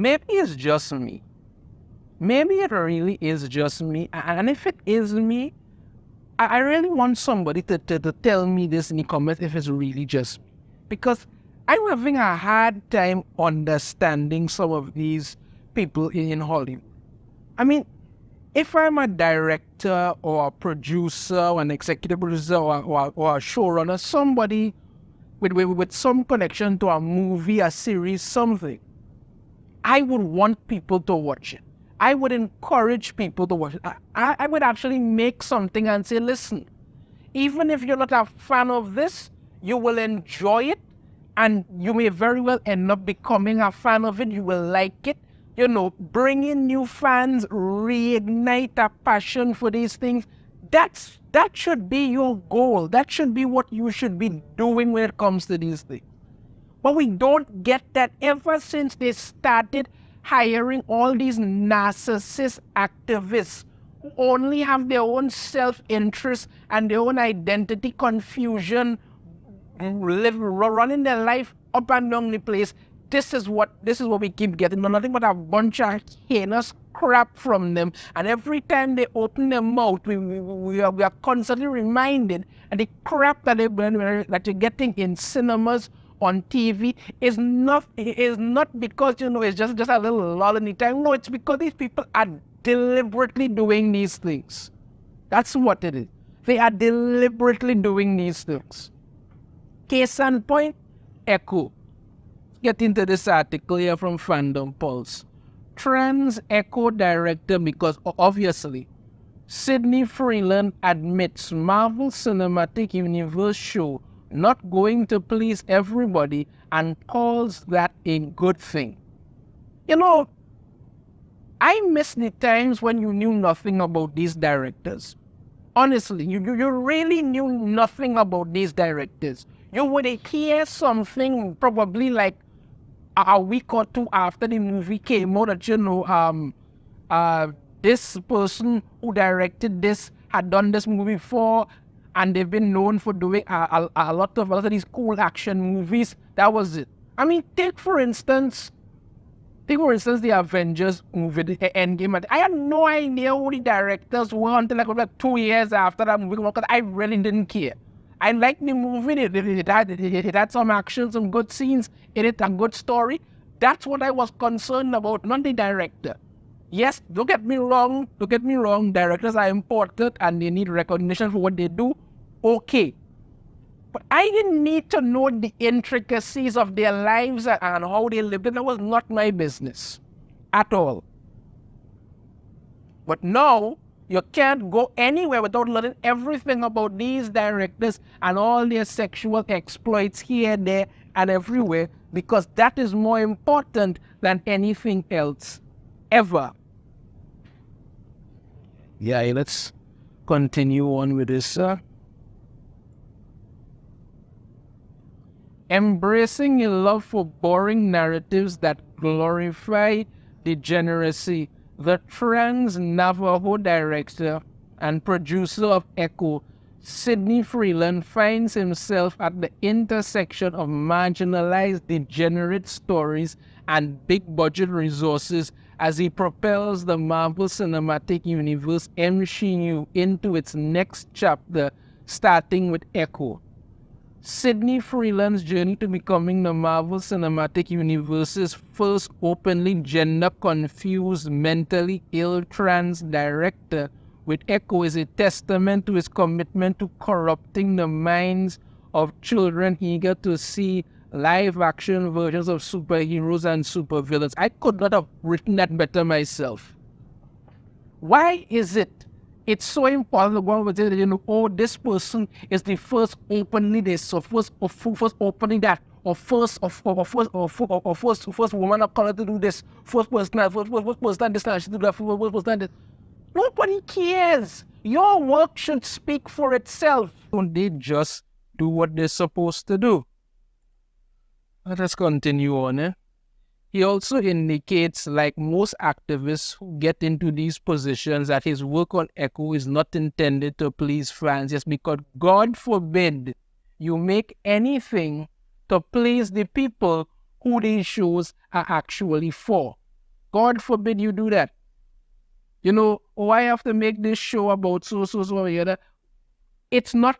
maybe it's just me. Maybe it really is just me. And if it is me, I really want somebody to tell me this in the comments if it's really just me. Because I'm having a hard time understanding some of these people in Hollywood. I mean, if I'm a director or a producer or an executive producer or a showrunner, somebody with some connection to a movie, a series, something, I would want people to watch it. I would encourage people to watch it. I would actually make something and say, listen, even if you're not a fan of this, you will enjoy it and you may very well end up becoming a fan of it. You will like it. You know, bring in new fans, reignite a passion for these things. That should be your goal. That should be what you should be doing when it comes to these things. But we don't get that ever since they started hiring all these narcissist activists who only have their own self-interest and their own identity confusion, running their life up and down the place. This is what we keep getting. Nothing but a bunch of heinous crap from them. And every time they open their mouth, we are constantly reminded that the crap that you're getting in cinemas, on TV is not because, you know, it's just a little lull in the time. No, it's because these people are deliberately doing these things. That's what it is. They are deliberately doing these things. Case in point, Echo. Get into this article here from Fandom Pulse. Trans Echo director, because obviously SYDNEY FREELAND admits Marvel Cinematic Universe show not going to please everybody and calls that a good thing. You know, I miss the times when you knew nothing about these directors. Honestly, you really knew nothing about these directors. You would hear something probably like a week or two after the movie came out that, you know, this person who directed this had done this movie before, and they've been known for doing a lot of these cool action movies. That was it. I mean, take for instance the Avengers movie, the Endgame. I had no idea who the directors were until like 2 years after that movie, because I really didn't care. I liked the movie. It had some action, some good scenes in it, a good story. That's what I was concerned about, not the director. Yes, don't get me wrong, directors are important and they need recognition for what they do, okay. But I didn't need to know the intricacies of their lives and how they lived. That was not my business at all. But now, you can't go anywhere without learning everything about these directors and all their sexual exploits here, there, and everywhere, because that is more important than anything else, ever. Yeah, let's continue on with this. Embracing a love for boring narratives that glorify degeneracy, the trans Navajo director and producer of Echo, SYDNEY FREELAND, finds himself at the intersection of marginalized, degenerate stories and big-budget resources as he propels the Marvel Cinematic Universe MCU into its next chapter, starting with Echo. SYDNEY FREELAND's journey to becoming the Marvel Cinematic Universe's first openly gender-confused, mentally ill trans director with Echo is a testament to his commitment to corrupting the minds of children eager to see live-action versions of superheroes and supervillains. I could not have written that better myself. Why is it it's so important to go with it, you know, oh, this person is the first openly this, or first opening that, or first woman of color to do this, first person this, and she do that, first person this. Nobody cares. Your work should speak for itself. Don't they just do what they're supposed to do? Let us continue on. He also indicates, like most activists who get into these positions, that his work on Echo is not intended to please fans, just because God forbid you make anything to please the people who these shows are actually for. God forbid you do that. You know, oh, I have to make this show about so the other. It's not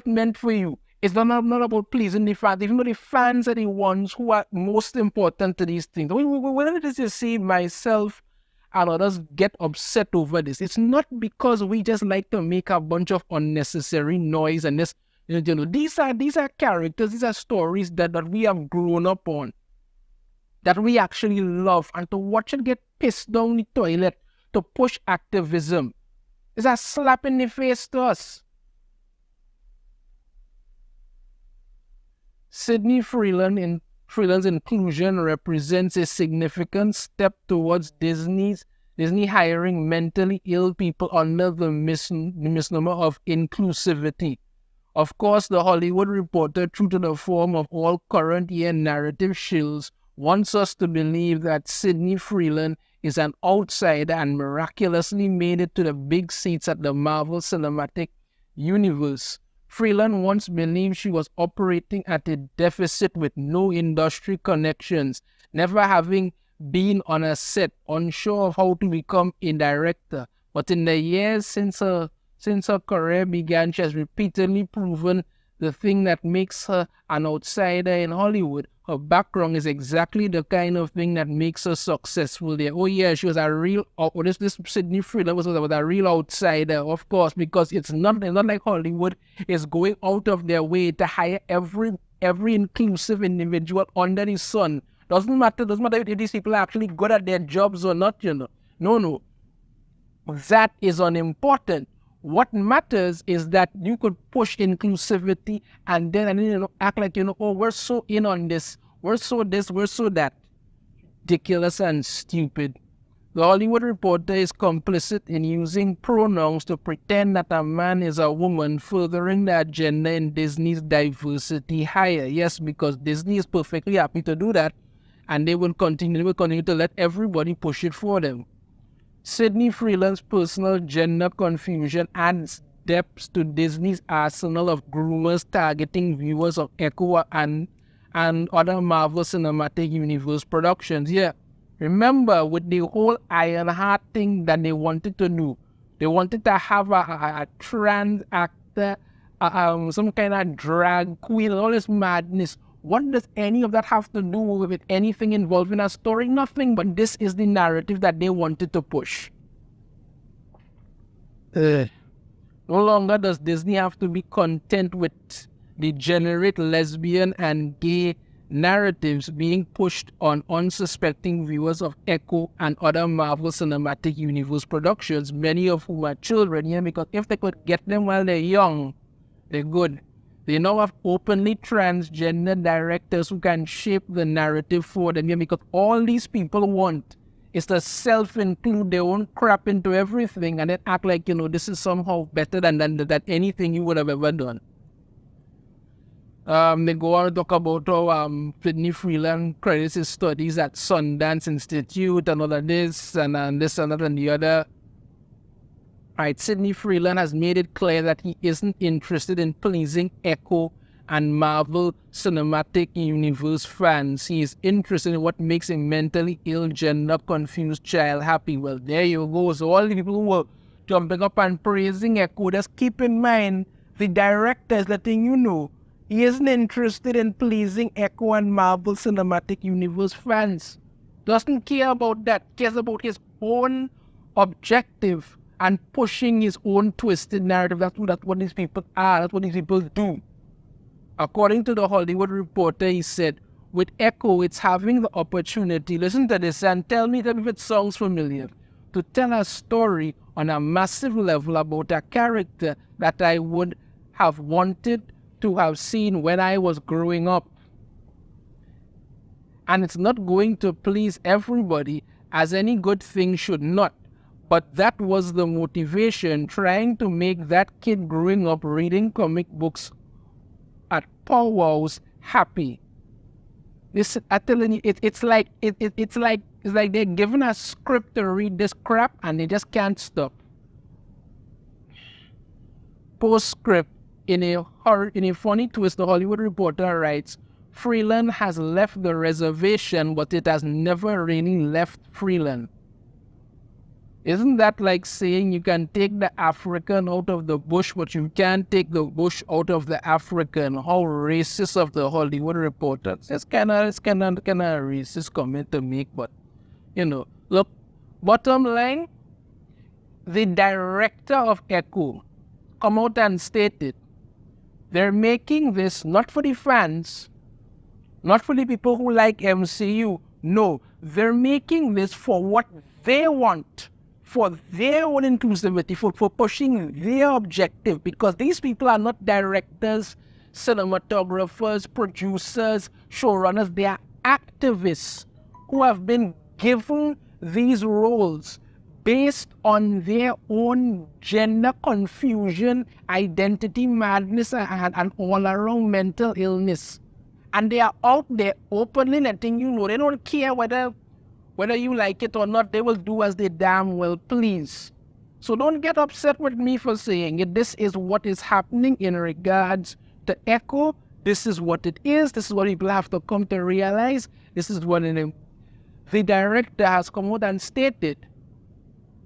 meant for you. It's not about pleasing the fans. Even though the fans are the ones who are most important to these things. Whenever this you see myself and others get upset over this, it's not because we just like to make a bunch of unnecessary noise and this. You know, these are characters, these are stories that we have grown up on, that we actually love, and to watch it get pissed down the toilet to push activism is a slap in the face to us. SYDNEY Freeland's inclusion represents a significant step towards Disney hiring mentally ill people under the misnomer of inclusivity. Of course, the Hollywood Reporter, true to the form of all current year narrative shills, wants us to believe that SYDNEY Freeland is an outsider and miraculously made it to the big seats at the Marvel Cinematic Universe. Freeland once believed she was operating at a deficit with no industry connections, never having been on a set, unsure of how to become a director. But in the years since her career began, she has repeatedly proven the thing that makes her an outsider in Hollywood. Her background is exactly the kind of thing that makes her successful there. Oh yeah, she was a real, this SYDNEY Freeland was a real outsider, of course, because it's not like Hollywood is going out of their way to hire every inclusive individual under the sun. Doesn't matter if these people are actually good at their jobs or not, you know. No. That is unimportant. What matters is that you could push inclusivity and then act like, oh, we're so in on this, we're so this, we're so that. Ridiculous and stupid. The Hollywood Reporter is complicit in using pronouns to pretend that a man is a woman, furthering the agenda in Disney's diversity hire. Yes, because Disney is perfectly happy to do that, and they will continue to let everybody push it for them. SYDNEY Freeland's personal gender confusion adds depth to Disney's arsenal of groomers targeting viewers of Echo and other Marvel Cinematic Universe productions. Yeah, remember with the whole Ironheart thing that they wanted to do, they wanted to have a trans actor, some kind of drag queen, and all this madness. What does any of that have to do with anything involving a story? Nothing, but this is the narrative that they wanted to push. No longer does Disney have to be content with degenerate lesbian and gay narratives being pushed on unsuspecting viewers of Echo and other Marvel Cinematic Universe productions, many of whom are children, because if they could get them while they're young, they're good. They now have openly transgender directors who can shape the narrative for them, because all these people want is to self-include their own crap into everything and then act like, this is somehow better than anything you would have ever done. They go on to talk about how SYDNEY Freeland credits his studies at Sundance Institute and all of this and this and that and the other. Right, SYDNEY Freeland has made it clear that he isn't interested in pleasing Echo and Marvel Cinematic Universe fans. He is interested in what makes a mentally ill, gender-confused child happy. Well, there you go. So all the people who were jumping up and praising Echo, just keep in mind, the director is letting you know he isn't interested in pleasing Echo and Marvel Cinematic Universe fans. Doesn't care about that. Cares about his own objective and pushing his own twisted narrative. That's what these people are. That's what these people do. According to the Hollywood Reporter, he said, with Echo, it's having the opportunity, listen to this and tell me if it sounds familiar, to tell a story on a massive level about a character that I would have wanted to have seen when I was growing up. And it's not going to please everybody, as any good thing should not. But that was the motivation, trying to make that kid growing up reading comic books at powwows happy. This, I'm telling you, it's like they're given a script to read this crap and they just can't stop. Postscript. In a funny twist, the Hollywood Reporter writes, Freeland has left the reservation, but it has never really left Freeland. Isn't that like saying you can take the African out of the bush, but you can't take the bush out of the African? How racist of the Hollywood Reporter. It's kind of racist comment to make, but, look, bottom line, the director of Echo come out and stated they're making this not for the fans, not for the people who like MCU. No, they're making this for what they want, for their own inclusivity, for pushing their objective, because these people are not directors, cinematographers, producers, showrunners. They are activists who have been given these roles based on their own gender confusion, identity madness, and all-around mental illness. And they are out there openly letting you know they don't care whether you like it or not. They will do as they damn well please. So don't get upset with me for saying it. This is what is happening in regards to Echo. This is what it is. This is what people have to come to realize. This is what the director has come out and stated.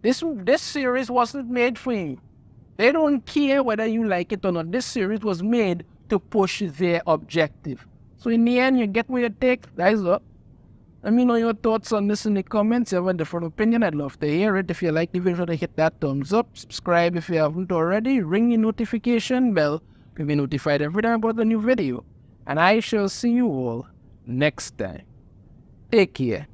This series wasn't made for you. They don't care whether you like it or not. This series was made to push their objective. So in the end, you get what you take. Guys, up. Let me know your thoughts on this in the comments. If you have a different opinion, I'd love to hear it. If you like the video, hit that thumbs up. Subscribe if you haven't already. Ring the notification bell to be notified every time about the new video. And I shall see you all next time. Take care.